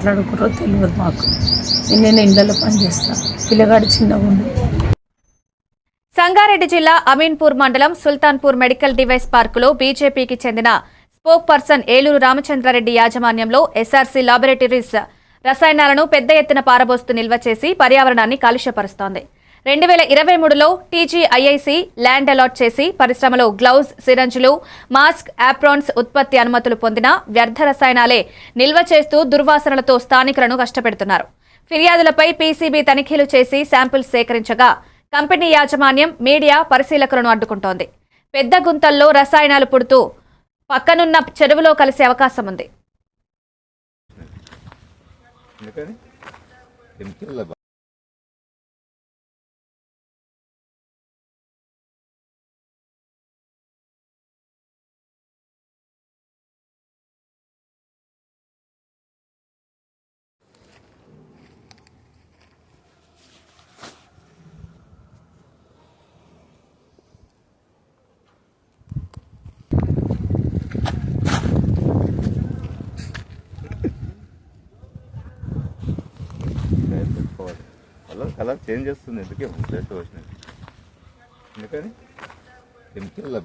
మాట్లాడుకున్నారో తెలియదు మాకు. నేను ఇళ్ళలో పనిచేస్తాను, పిల్లగాడు చిన్నగా ఉండి. సంగారెడ్డి జిల్లా అమీన్పూర్ మండలం సుల్తాన్పూర్ మెడికల్ డివైస్ పార్కులో బీజేపీకి చెందిన స్పోక్ పర్సన్ ఏలూరు రామచంద్రారెడ్డి యాజమాన్యంలో ఎస్ఆర్సీ లాబొరేటరీస్ రసాయనాలను పెద్ద ఎత్తున పారబోస్తూ నిల్వ చేసి పర్యావరణాన్ని కాలుష్యపరుస్తోంది. 2023లో టీజీఐఐసి ల్యాండ్ అలాట్ చేసి పరిశ్రమలో గ్లౌజ్, సిరంజులు, మాస్క్, ఆప్రాన్స్ ఉత్పత్తి అనుమతులు పొందిన వ్యర్థ రసాయనాలే నిల్వ చేస్తూ దుర్వాసనలతో స్థానికులను కష్టపెడుతున్నారు. ఫిర్యాదులపై పీసీబీ తనిఖీలు చేసి శాంపిల్స్ సేకరించగా కంపెనీ యాజమాన్యం మీడియా పరిశీలకులను అడ్డుకుంటోంది. పెద్ద గుంతల్లో రసాయనాలు పుడుతూ పక్కనున్న చెరువులో కలిసే అవకాశం ఉంది. కలర్ చేంజ్ చేస్తుంది, ఎందుకే ఫ్రెష్ వచ్చినది, ఎందుకని కెమికల్